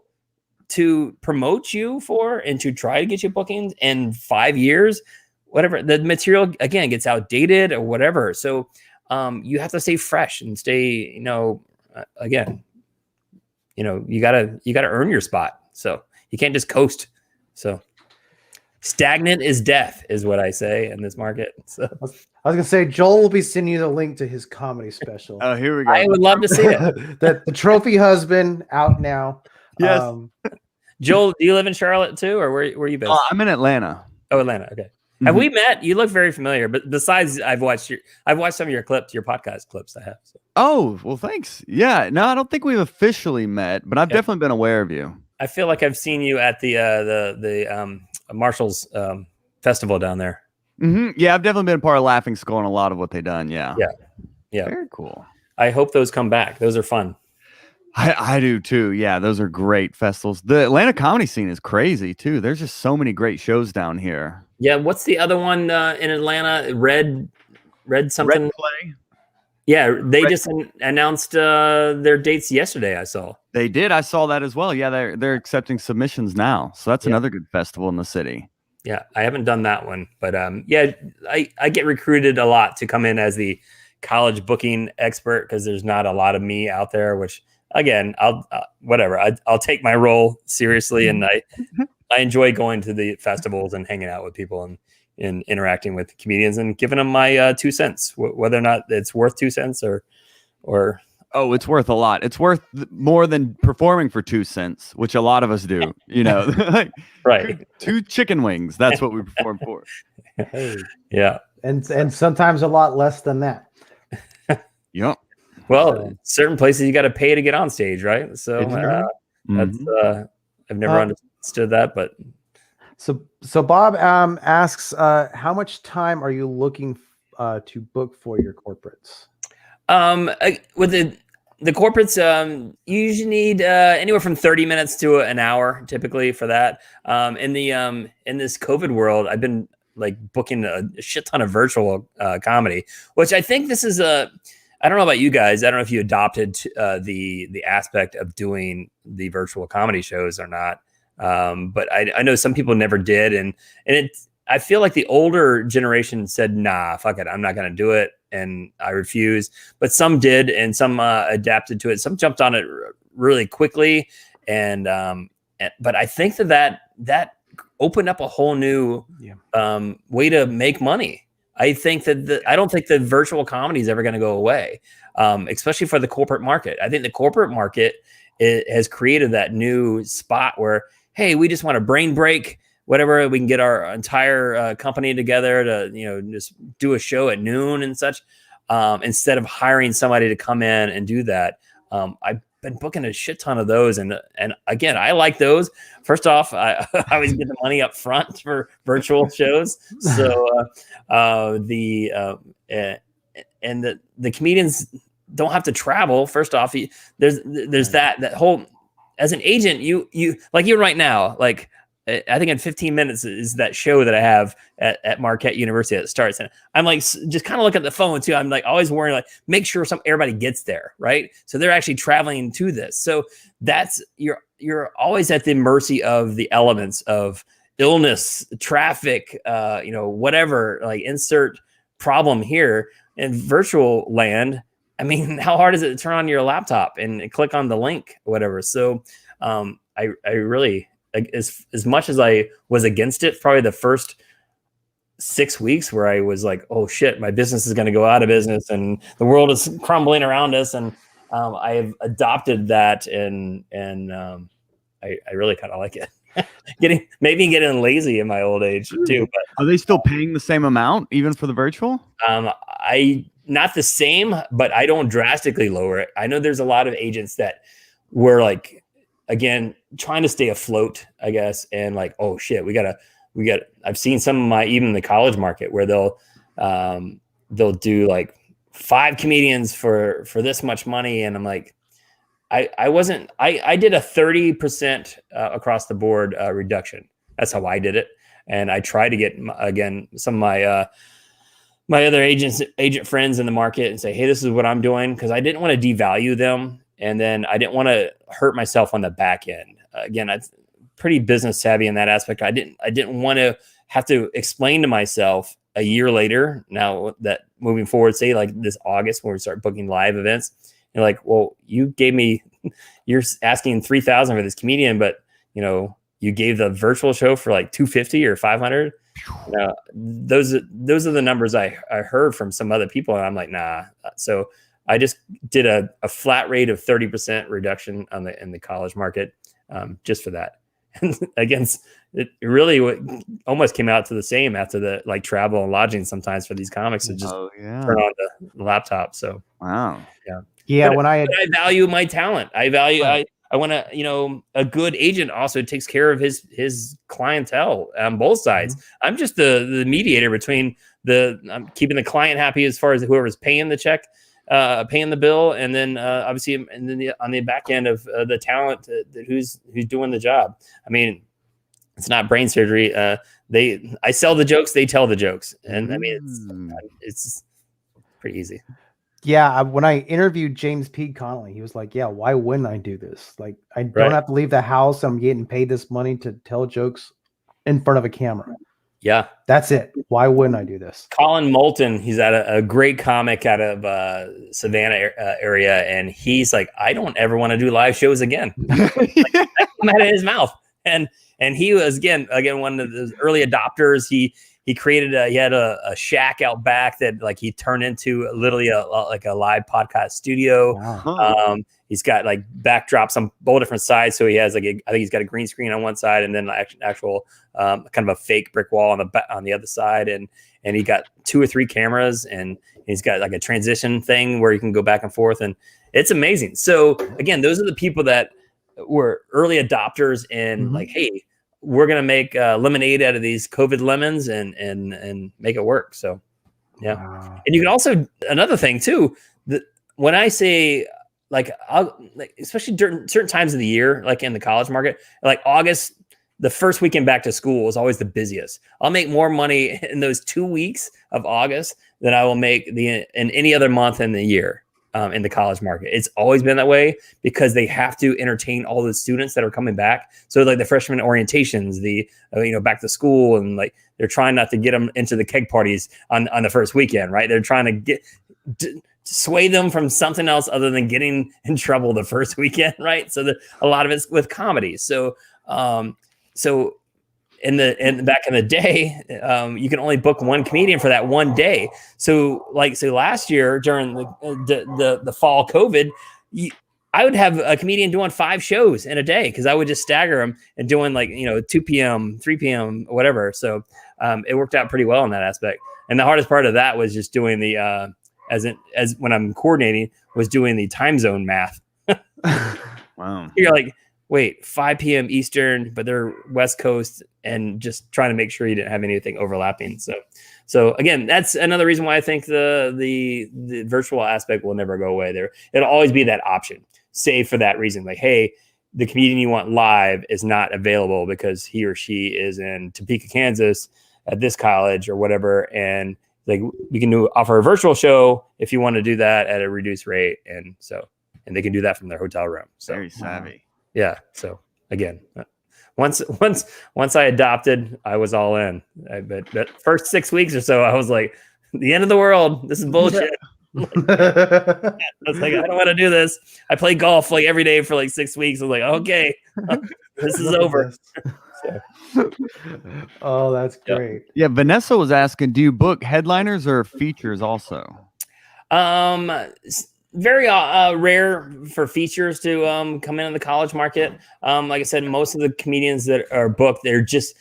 [SPEAKER 2] to promote you for and to try to get you bookings in 5 years, whatever, the material again gets outdated or whatever. So you have to stay fresh and stay, again, you gotta earn your spot. So you can't just coast. So Stagnant is death, is what I say in this market. So
[SPEAKER 1] I was gonna say Joel will be sending you the link to his comedy special.
[SPEAKER 3] Oh, here we go.
[SPEAKER 2] I would love to see it.
[SPEAKER 1] The Trophy Husband out now.
[SPEAKER 3] Yes.
[SPEAKER 2] Joel, do you live in Charlotte too, or where are you based?
[SPEAKER 3] I'm in Atlanta.
[SPEAKER 2] Oh, Atlanta. Okay. Have we met? You look very familiar. But besides, I've watched some of your clips, your podcast clips. I have. So.
[SPEAKER 3] Oh, well, thanks. Yeah, no, I don't think we've officially met, but I've definitely been aware of you.
[SPEAKER 2] I feel like I've seen you at the Marshall's festival down there.
[SPEAKER 3] Yeah, I've definitely been part of Laughing Skull and a lot of what they've done. Yeah.
[SPEAKER 2] Very
[SPEAKER 3] cool.
[SPEAKER 2] I hope those come back. Those are fun.
[SPEAKER 3] I do too. Yeah, those are great festivals. The Atlanta comedy scene is crazy too. There's just so many great shows down here.
[SPEAKER 2] Yeah, what's the other one in Atlanta? Red something.
[SPEAKER 3] Red Play.
[SPEAKER 2] Yeah, they just announced their dates yesterday. I saw.
[SPEAKER 3] They did. I saw that as well. Yeah, they're accepting submissions now. So that's another good festival in the city.
[SPEAKER 2] Yeah, I haven't done that one, but yeah, I get recruited a lot to come in as the college booking expert because there's not a lot of me out there. Which again, I'll I'll take my role seriously, and I enjoy going to the festivals and hanging out with people and interacting with comedians and giving them my 2 cents, whether or not it's worth 2 cents or.
[SPEAKER 3] Oh, it's worth a lot. It's worth more than performing for 2 cents, which a lot of us do. You know, like,
[SPEAKER 2] right?
[SPEAKER 3] 2 chicken wings. That's what we perform for.
[SPEAKER 1] Hey.
[SPEAKER 2] Yeah,
[SPEAKER 1] and sometimes a lot less than that.
[SPEAKER 3] Yep.
[SPEAKER 2] Well, certain places you got to pay to get on stage, right? So that's I've never understood that, but
[SPEAKER 1] so Bob asks, how much time are you looking to book for your corporates?
[SPEAKER 2] With the corporates, you usually need anywhere from 30 minutes to an hour typically for that. In this COVID world, I've been like booking a shit ton of virtual comedy, which I think this is I don't know about you guys. I don't know if you adopted the aspect of doing the virtual comedy shows or not. But I know some people never did, and I feel like the older generation said, "Nah, fuck it, I'm not going to do it," and I refuse. But some did, and some adapted to it. Some jumped on it really quickly, and but I think that opened up a whole new way to make money. I think that I don't think the virtual comedy is ever going to go away, especially for the corporate market. I think the corporate market has created that new spot where, hey, we just want to brain break whatever. We can get our entire company together to, just do a show at noon and such, instead of hiring somebody to come in and do that. I've been booking a shit ton of those, and again, I like those. First off, I always get the money up front for virtual shows, so the comedians don't have to travel. First off, there's that whole, as an agent, you like, even right now, like I think in 15 minutes is that show that I have at Marquette University that starts. And I'm like, just kind of look at the phone too. I'm like always worrying, like, make sure everybody gets there. Right. So they're actually traveling to this. So that's, you're always at the mercy of the elements of illness, traffic, whatever, like insert problem here in virtual land. I mean, how hard is it to turn on your laptop and click on the link, or whatever? So I really, like, as much as I was against it, probably the first 6 weeks where I was like, oh shit, my business is going to go out of business and the world is crumbling around us. And I've adopted that, and I really kind of like it. getting lazy in my old age too. But
[SPEAKER 3] are they still paying the same amount even for the virtual?
[SPEAKER 2] Not the same, but I don't drastically lower it. I know there's a lot of agents that were like, again, trying to stay afloat, I guess. And like, oh shit, we got, I've seen some of even the college market where they'll do like 5 comedians for this much money. And I'm like, I did a 30% across the board reduction. That's how I did it. And I tried to get, again, some of my other agent friends in the market and say, hey, this is what I'm doing. Cause I didn't want to devalue them. And then I didn't want to hurt myself on the back end. Again, I'm pretty business savvy in that aspect. I didn't want to have to explain to myself a year later, now that moving forward, say like this August when we start booking live events, you're like, well, you're asking $3,000 for this comedian, but you you gave the virtual show for like 250 or 500. Those are the numbers I heard from some other people, and I'm like, nah. So I just did a flat rate of 30% reduction in the college market, just for that. And against it really almost came out to the same after the like travel and lodging sometimes for these comics to just turn on the laptop. So
[SPEAKER 3] wow.
[SPEAKER 1] Yeah,
[SPEAKER 2] but,
[SPEAKER 1] when
[SPEAKER 2] I value my talent. I value I want to, you know, a good agent also takes care of his clientele on both sides. Mm-hmm. I'm just the mediator between I'm keeping the client happy as far as whoever's paying the check, paying the bill, and then obviously, and then on the back end of the talent who's doing the job. I mean, it's not brain surgery. I sell the jokes, they tell the jokes, and I mean it's pretty easy.
[SPEAKER 1] Yeah, when I interviewed James P. Connolly, he was like, yeah, why wouldn't I do this? Like, I don't have to leave the house. I'm getting paid this money to tell jokes in front of a camera.
[SPEAKER 2] Yeah.
[SPEAKER 1] That's it. Why wouldn't I do this?
[SPEAKER 2] Colin Moulton, he's at a great comic out of Savannah area, and he's like, I don't ever want to do live shows again. Like, that came out of his mouth. And he was, again, one of those early adopters. He created he had a shack out back that like he turned into literally a live podcast studio. Wow. He's got like backdrops on both different sides. So he has like I think he's got a green screen on one side and then actual kind of a fake brick wall on the other side. And he got 2 or 3 cameras, and he's got like a transition thing where you can go back and forth, and it's amazing. So again, those are the people that were early adopters and like, hey, we're going to make lemonade out of these COVID lemons and make it work. So, yeah. Wow. And you can also, another thing too, that when I say especially during certain times of the year, like in the college market, like August, the first weekend back to school is always the busiest. I'll make more money in those 2 weeks of August than I will make in any other month in the year. In the college market. It's always been that way because they have to entertain all the students that are coming back. So like the freshman orientations, the back to school, and like they're trying not to get them into the keg parties on the first weekend, right? They're trying to sway them from something else other than getting in trouble the first weekend, right? So a lot of it's with comedy. So back in the day, you can only book one comedian for that one day. So last year during the fall COVID, I would have a comedian doing 5 shows in a day because I would just stagger them and doing 2 p.m., 3 p.m., whatever. So it worked out pretty well in that aspect. And the hardest part of that was just doing the as when I'm coordinating was doing the time zone math.
[SPEAKER 3] Wow.
[SPEAKER 2] You're like, wait, 5 p.m. Eastern, but they're West Coast, and just trying to make sure you didn't have anything overlapping. So again, that's another reason why I think the virtual aspect will never go away. It'll always be that option, save for that reason. Like, hey, the comedian you want live is not available because he or she is in Topeka, Kansas at this college or whatever. And like, we can offer a virtual show if you want to do that at a reduced rate. And they can do that from their hotel room. So
[SPEAKER 3] very savvy.
[SPEAKER 2] Yeah. So again, once I adopted, I was all in. But first 6 weeks or so, I was like, the end of the world. This is bullshit. I was like, I don't want to do this. I played golf like every day for like 6 weeks. I was like, okay, this is over.
[SPEAKER 1] Oh, that's great.
[SPEAKER 3] Yeah. Vanessa was asking, do you book headliners or features also?
[SPEAKER 2] Very rare for features to come into the college market. Like I said, most of the comedians that are booked, they're just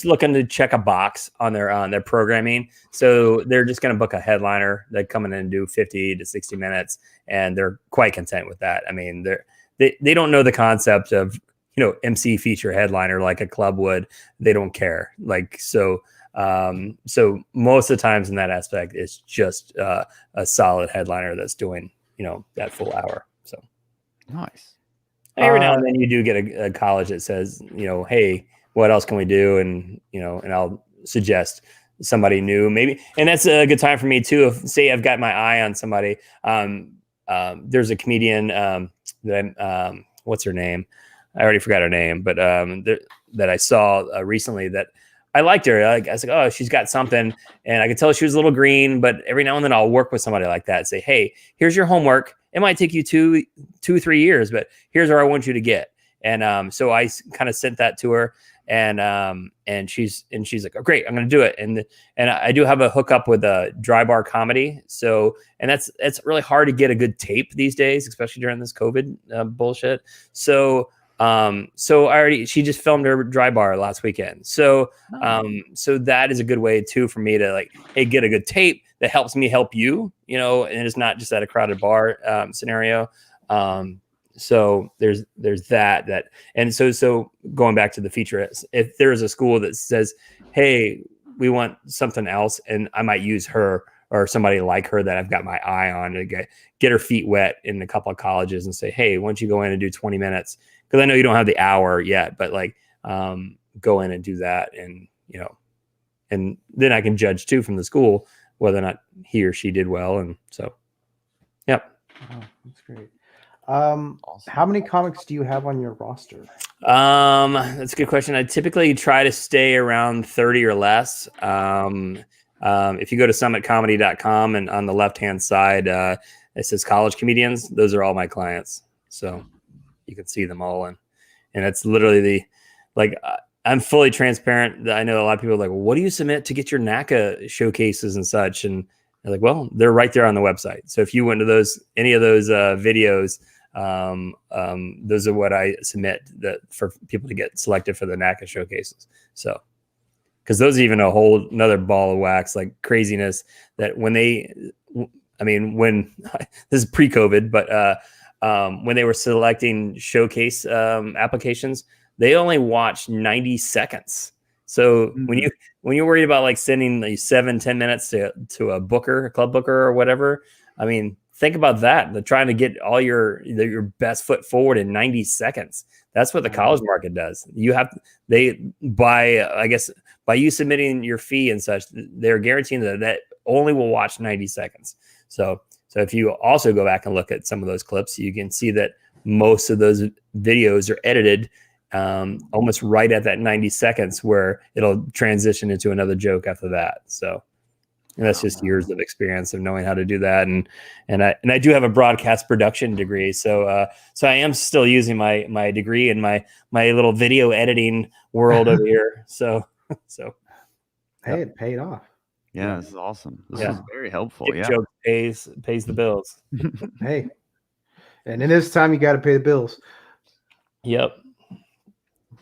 [SPEAKER 2] looking to check a box on their programming. So they're just going to book a headliner that come in and do 50 to 60 minutes, and they're quite content with that. I mean, they don't know the concept of MC feature headliner like a club would. They don't care. So most of the times in that aspect, it's just a solid headliner that's doing that full hour. So
[SPEAKER 3] nice.
[SPEAKER 2] Every now and then you do get a college that says, hey, what else can we do? And, and I'll suggest somebody new maybe. And that's a good time for me too. If say I've got my eye on somebody, there's a comedian that what's her name? I already forgot her name, but that I saw recently that I liked her. I was like, oh, she's got something. And I could tell she was a little green, but every now and then I'll work with somebody like that and say, hey, here's your homework. It might take you 2-3 years, but here's where I want you to get. So I kind of sent that to her, and she's like, oh, great, I'm going to do it. And I do have a hookup with a Dry Bar Comedy. So, and it's really hard to get a good tape these days, especially during this COVID bullshit. So she just filmed her Dry Bar last weekend. So, so that is a good way too for me to like, hey, get a good tape that helps me help you, and it's not just at a crowded bar scenario. So there's that, and so going back to the feature, if there's a school that says, hey, we want something else, and I might use her or somebody like her that I've got my eye on to get her feet wet in a couple of colleges and say, hey, why don't you go in and do 20 minutes? Because I know you don't have the hour yet, but like go in and do that, and and then I can judge too from the school whether or not he or she did well. And so, yep.
[SPEAKER 1] Oh, that's great.
[SPEAKER 3] Awesome.
[SPEAKER 1] How many comics do you have on your roster?
[SPEAKER 2] That's a good question. I typically try to stay around 30 or less. If you go to summitcomedy.com and on the left-hand side, it says college comedians. Those are all my clients. So you can see them all. And it's literally I'm fully transparent. I know a lot of people are like, well, what do you submit to get your NACA showcases and such? And they're like, well, they're right there on the website. So if you went to any of those videos, those are what I submit for people to get selected for the NACA showcases. So, because those are even a whole another ball of wax, like craziness that when this is pre-COVID, but when they were selecting showcase applications, they only watched 90 seconds. So when you're worried about like sending 7-10 minutes to a club booker or whatever, I mean, think about that. They're trying to get all your best foot forward in 90 seconds. That's what the college market does. By you submitting your fee and such, they're guaranteeing that only will watch 90 seconds. So if you also go back and look at some of those clips, you can see that most of those videos are edited almost right at that 90 seconds where it'll transition into another joke after that. So, and that's just years of experience of knowing how to do that. And I do have a broadcast production degree. So I am still using my degree in my little video editing world over here. So
[SPEAKER 1] Hey, it paid off.
[SPEAKER 3] Yeah, this is awesome. This
[SPEAKER 2] Yeah.
[SPEAKER 3] is very helpful.
[SPEAKER 2] Get
[SPEAKER 3] Yeah.
[SPEAKER 2] joke pays the bills.
[SPEAKER 1] Hey, and in this time, you got to pay the bills.
[SPEAKER 2] Yep.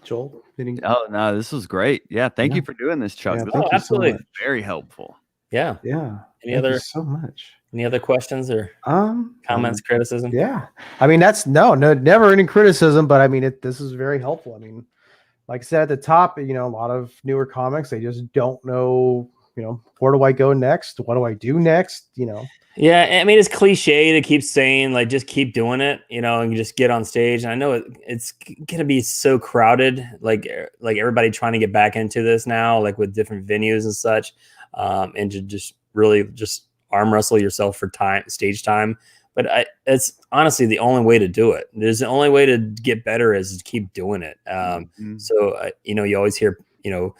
[SPEAKER 1] Joel,
[SPEAKER 3] Oh no, this was great. Yeah, thank you for doing this, Chuck.
[SPEAKER 1] Yeah,
[SPEAKER 3] This
[SPEAKER 1] thank
[SPEAKER 3] was
[SPEAKER 1] you so
[SPEAKER 2] absolutely.
[SPEAKER 1] much.
[SPEAKER 3] very helpful.
[SPEAKER 2] Yeah.
[SPEAKER 1] Yeah.
[SPEAKER 2] Any
[SPEAKER 1] Thank you
[SPEAKER 2] other
[SPEAKER 1] so much.
[SPEAKER 2] Any other questions or comments, criticism?
[SPEAKER 1] Yeah. I mean, that's no, never any criticism, but I mean, this is very helpful. I mean, like I said at the top, a lot of newer comics, they just don't know, where do I go next? What do I do next?
[SPEAKER 2] Yeah, I mean, it's cliche to keep saying like just keep doing it, and you just get on stage. And I know it's gonna be so crowded, like everybody trying to get back into this now, like with different venues and such, and to just really just arm wrestle yourself for stage time. But it's honestly the only way to do it. There's the only way to get better is to keep doing it. So you always hear, you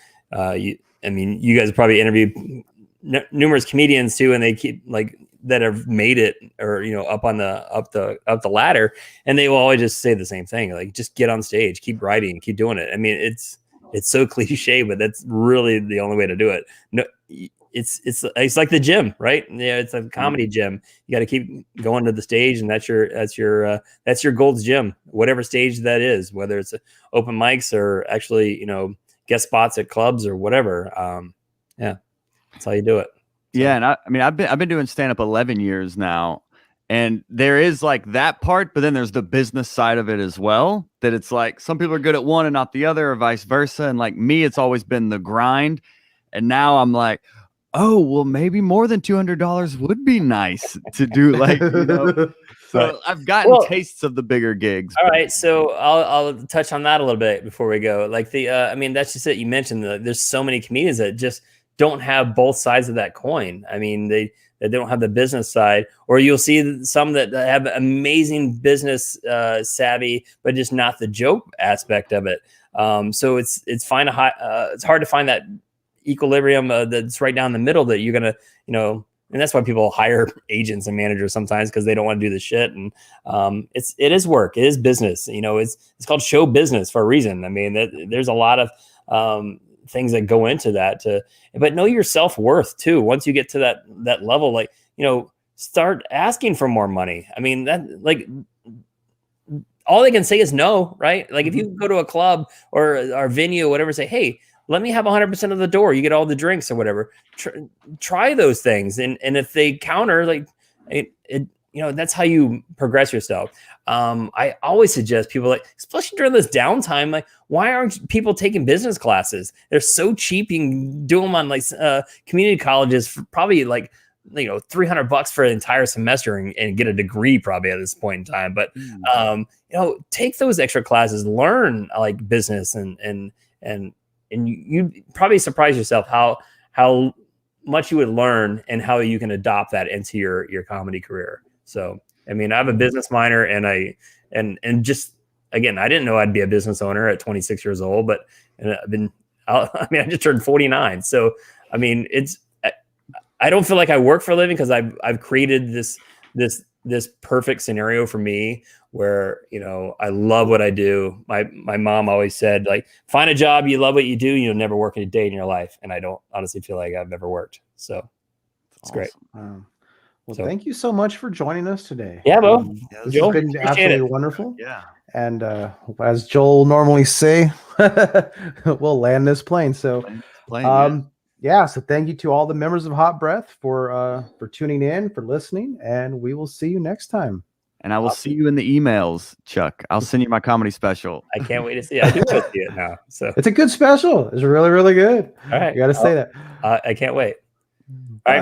[SPEAKER 2] guys probably interview numerous comedians too, and they keep that have made it or up the ladder, and they will always just say the same thing, like just get on stage, keep writing, keep doing it. I mean, it's so cliche, but that's really the only way to do it. No, it's like the gym, right? Yeah, it's a comedy gym. You got to keep going to the stage, and that's your Gold's Gym, whatever stage that is, whether it's open mics or actually guest spots at clubs or whatever. Yeah, that's how you do it. So.
[SPEAKER 3] Yeah, and I've been doing stand-up 11 years now, and there is like that part, but then there's the business side of it as well, that it's like some people are good at one and not the other, or vice versa. And like me, it's always been the grind, and now I'm like, oh well, maybe more than $200 would be nice to do, like So I've gotten tastes of the bigger gigs.
[SPEAKER 2] All right, so I'll touch on that a little bit before we go. Like that's just it. You mentioned there's so many comedians that just don't have both sides of that coin. I mean, they don't have the business side, or you'll see some that have amazing business savvy, but just not the joke aspect of it. So it's it's hard to find that equilibrium that's right down the middle that you're gonna and that's why people hire agents and managers sometimes, because they don't want to do the shit. And it is work. It is business. You know, it's called show business for a reason. I mean, there's a lot of things that go into that. But know your self-worth too. Once you get to that level, like, you know, start asking for more money. I mean, that, like, all they can say is no, right? Like, if you go to a club or venue or whatever, say, hey, let me have 100% of the door. You get all the drinks or whatever. Try those things. And if they counter, like, it, you know, that's how you progress yourself. I always suggest people, like, especially during this downtime, like, why aren't people taking business classes? They're so cheap. You can do them on like community colleges for probably like, you know, $300 for an entire semester and get a degree probably at this point in time. But, you know, take those extra classes, learn like business and you probably surprise yourself how much you would learn and how you can adopt that into your comedy career. So, I mean, I have a business minor and just, again, I didn't know I'd be a business owner at 26 years old, but I just turned 49. So, I mean, I don't feel like I work for a living, because I've created this perfect scenario for me where, you know, I love what I do. My mom always said, like, find a job, you love what you do, you'll never work a day in your life. And I don't honestly feel like I've ever worked. So it's great.
[SPEAKER 1] Well, thank you so much for joining us today.
[SPEAKER 2] Yeah, Bo.
[SPEAKER 1] This
[SPEAKER 2] Joel,
[SPEAKER 1] has been absolutely
[SPEAKER 2] it.
[SPEAKER 1] wonderful.
[SPEAKER 3] Yeah.
[SPEAKER 1] And as Joel normally say, we'll land this plane. So, yeah. So thank you to all the members of Hot Breath for tuning in, for listening, and we will see you next time.
[SPEAKER 3] And I will see you in the emails, Chuck. I'll send you my comedy special.
[SPEAKER 2] I can't wait to see it. I do want to see it now. So
[SPEAKER 1] it's a good special. It's really, really good.
[SPEAKER 2] All right.
[SPEAKER 1] You got to say that.
[SPEAKER 2] I can't wait.